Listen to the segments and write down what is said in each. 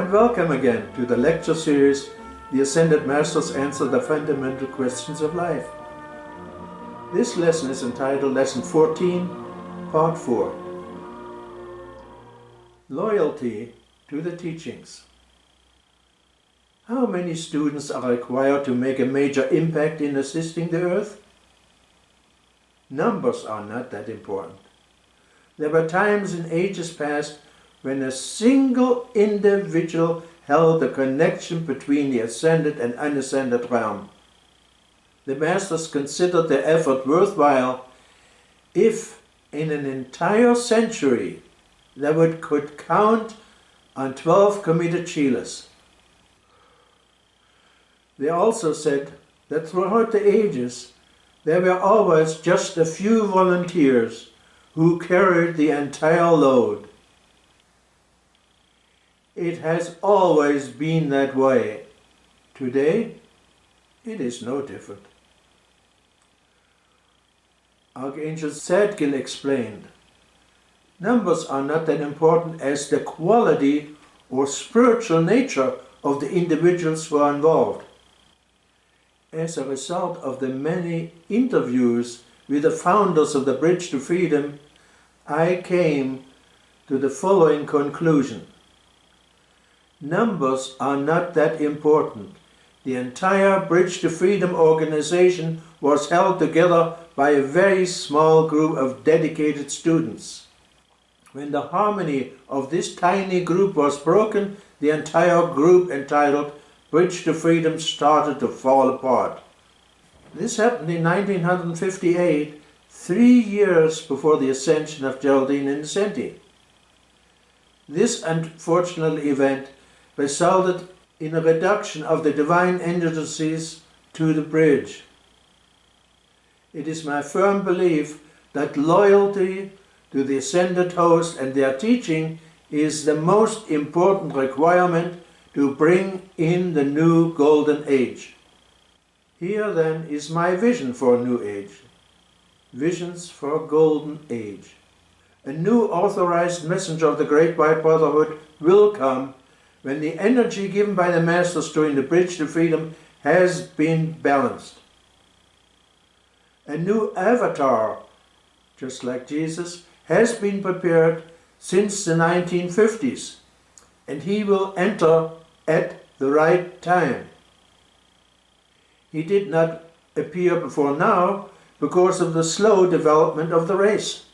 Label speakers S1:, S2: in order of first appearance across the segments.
S1: and welcome again to the lecture series, The Ascended Masters Answer the Fundamental Questions of Life. This lesson is entitled Lesson 14, Part 4. Loyalty to the Teachings. How many students are required to make a major impact in assisting the Earth? Numbers are not that important. There were times in ages past when a single individual held the connection between the ascended and unascended realm. The Masters considered their effort worthwhile if in an entire century they could count on 12 committed Cheelers. They also said that throughout the ages there were always just a few volunteers who carried the entire load. It has always been that way. Today, it is no different. Archangel Zadkiel explained, numbers are not that important as the quality or spiritual nature of the individuals who are involved. As a result of the many interviews with the founders of the Bridge to Freedom, I came to the following conclusion. Numbers are not that important. The entire Bridge to Freedom organization was held together by a very small group of dedicated students. When the harmony of this tiny group was broken, the entire group entitled Bridge to Freedom started to fall apart. This happened in 1958, 3 years before the ascension of Geraldine Innocenti. This unfortunate event resulted in a reduction of the divine entities to the bridge. It is my firm belief that loyalty to the ascended host and their teaching is the most important requirement to bring in the new golden age. Here then is my vision for a new age. Visions for a golden age. A new authorized messenger of the Great White Brotherhood will come when the energy given by the Masters during the Bridge to Freedom has been balanced. A new avatar, just like Jesus, has been prepared since the 1950s, and he will enter at the right time. He did not appear before now because of the slow development of the race.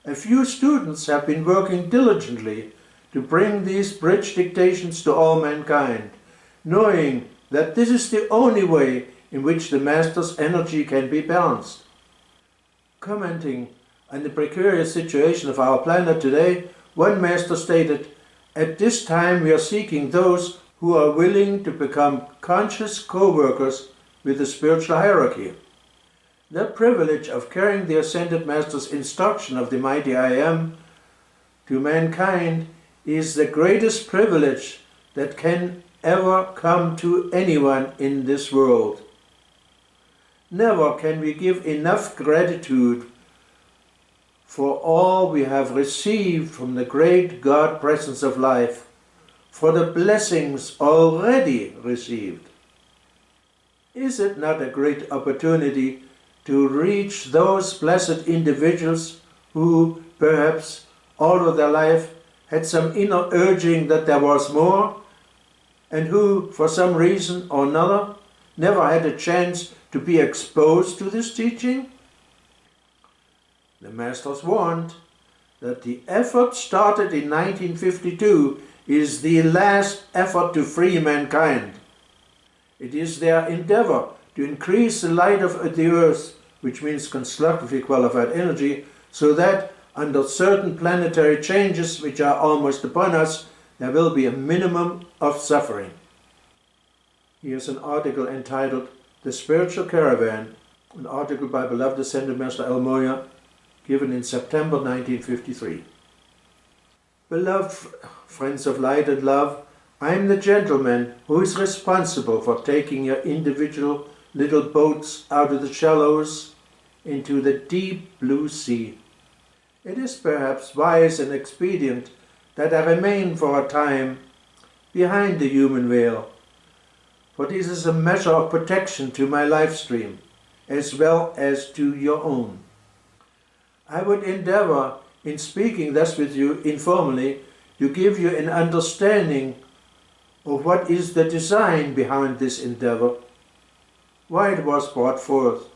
S1: A few students have been working diligently to bring these bridge dictations to all mankind, knowing that this is the only way in which the Master's energy can be balanced. Commenting on the precarious situation of our planet today, one Master stated, "At this time we are seeking those who are willing to become conscious co-workers with the spiritual hierarchy." The privilege of carrying the Ascended Master's instruction of the mighty I Am to mankind is the greatest privilege that can ever come to anyone in this world. Never can we give enough gratitude for all we have received from the great God presence of life, for the blessings already received. Is it not a great opportunity to reach those blessed individuals who, perhaps all of their life, had some inner urging that there was more, and who, for some reason or another, never had a chance to be exposed to this teaching? The Masters warned that the effort started in 1952 is the last effort to free mankind. It is their endeavor to increase the light of the earth, which means constructively qualified energy, so that under certain planetary changes which are almost upon us, there will be a minimum of suffering. Here's an article entitled The Spiritual Caravan, an article by beloved Ascended Master El Moya, given in September 1953. Beloved friends of light and love, I am the gentleman who is responsible for taking your individual little boats out of the shallows into the deep blue sea. It is perhaps wise and expedient that I remain for a time behind the human veil, for this is a measure of protection to my life stream, as well as to your own. I would endeavor, in speaking thus with you informally, to give you an understanding of what is the design behind this endeavor, why it was brought forth,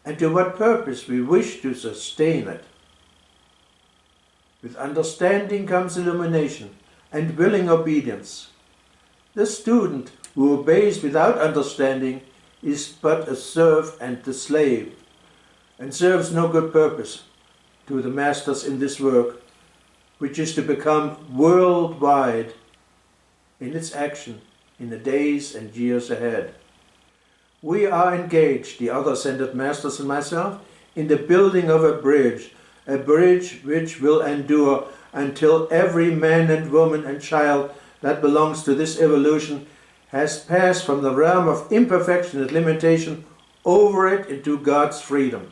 S1: and to what purpose we wish to sustain it. With understanding comes illumination and willing obedience. The student who obeys without understanding is but a serf and a slave, and serves no good purpose to the masters in this work, which is to become worldwide in its action in the days and years ahead. We are engaged, the other ascended masters and myself, in the building of a bridge which will endure until every man and woman and child that belongs to this evolution has passed from the realm of imperfection and limitation over it into God's freedom.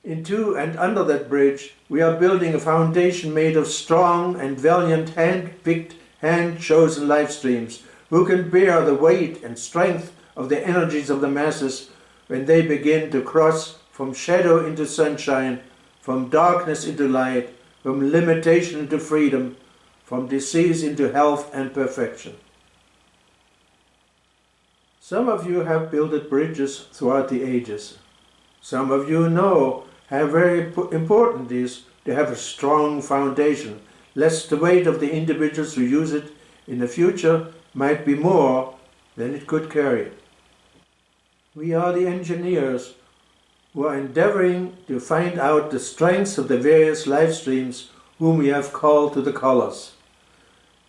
S1: Into and under that bridge, we are building a foundation made of strong and valiant hand-picked, hand-chosen life streams who can bear the weight and strength of the energies of the masses when they begin to cross from shadow into sunshine, from darkness into light, from limitation into freedom, from disease into health and perfection. Some of you have built bridges throughout the ages. Some of you know how very important it is to have a strong foundation, lest the weight of the individuals who use it in the future might be more than it could carry. We are the engineers who are endeavoring to find out the strengths of the various life streams whom we have called to the colors.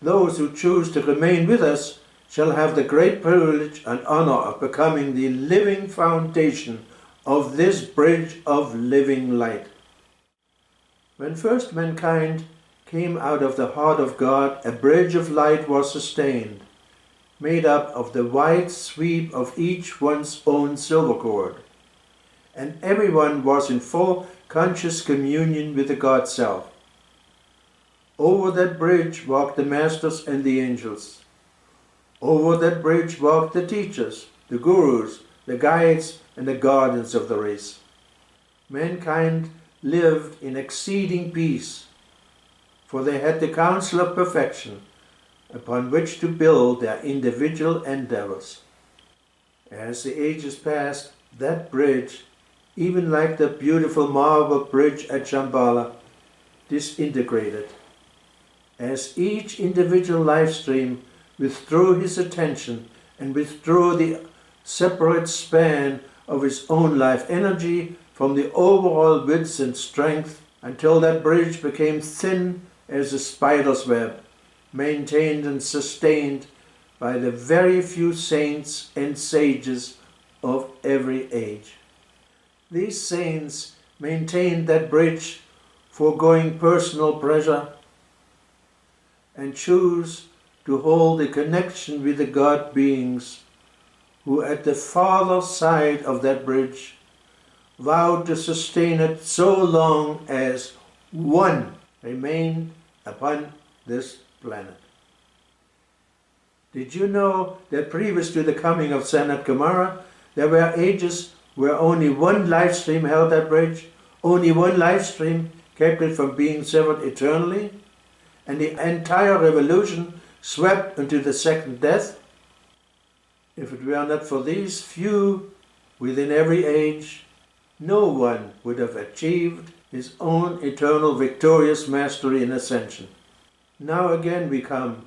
S1: Those who choose to remain with us shall have the great privilege and honor of becoming the living foundation of this bridge of living light. When first mankind came out of the heart of God, a bridge of light was sustained, made up of the wide sweep of each one's own silver cord, and everyone was in full conscious communion with the God Self. Over that bridge walked the masters and the angels. Over that bridge walked the teachers, the gurus, the guides, and the guardians of the race. Mankind lived in exceeding peace, for they had the counsel of perfection upon which to build their individual endeavors. As the ages passed, that bridge, even like the beautiful marble bridge at Shambhala, disintegrated. As each individual life stream withdrew his attention and withdrew the separate span of his own life energy from the overall width and strength, until that bridge became thin as a spider's web, maintained and sustained by the very few saints and sages of every age. These saints maintained that bridge, foregoing personal pleasure, and choose to hold a connection with the God beings who at the farther side of that bridge vowed to sustain it so long as one remained upon this planet. Did you know that previous to the coming of Sanat Kumara, there were ages where only one life stream held that bridge, only one life stream kept it from being severed eternally, and the entire revolution swept into the second death? If it were not for these few within every age, no one would have achieved his own eternal victorious mastery in ascension. Now again we come,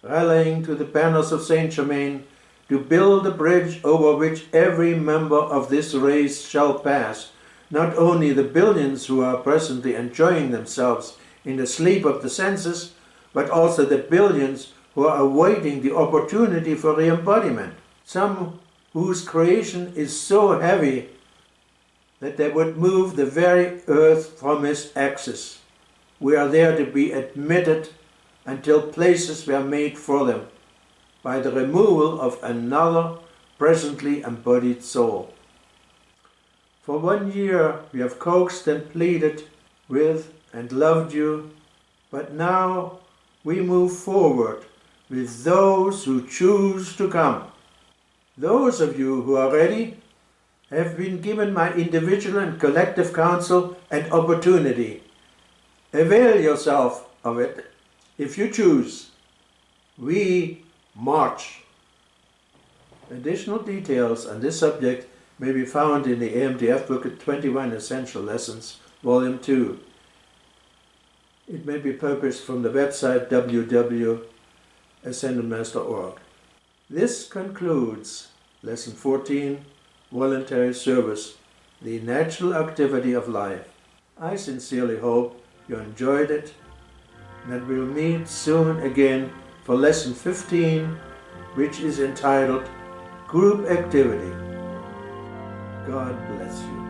S1: rallying to the banners of Saint Germain, to build a bridge over which every member of this race shall pass, not only the billions who are presently enjoying themselves in the sleep of the senses, but also the billions who are awaiting the opportunity for re-embodiment. Some whose creation is so heavy that they would move the very earth from its axis. We are there to be admitted until places were made for them by the removal of another presently embodied soul. For 1 year we have coaxed and pleaded with and loved you, but now we move forward with those who choose to come. Those of you who are ready have been given my individual and collective counsel and opportunity. Avail yourself of it if you choose. We march. Additional details on this subject may be found in the AMTF booklet 21 Essential Lessons, Volume 2. It may be purchased from the website www.ascendedmaster.org. This concludes Lesson 14, Voluntary Service, the Natural Activity of Life. I sincerely hope you enjoyed it and that we'll meet soon again for Lesson 15, which is entitled Group Activity. God bless you.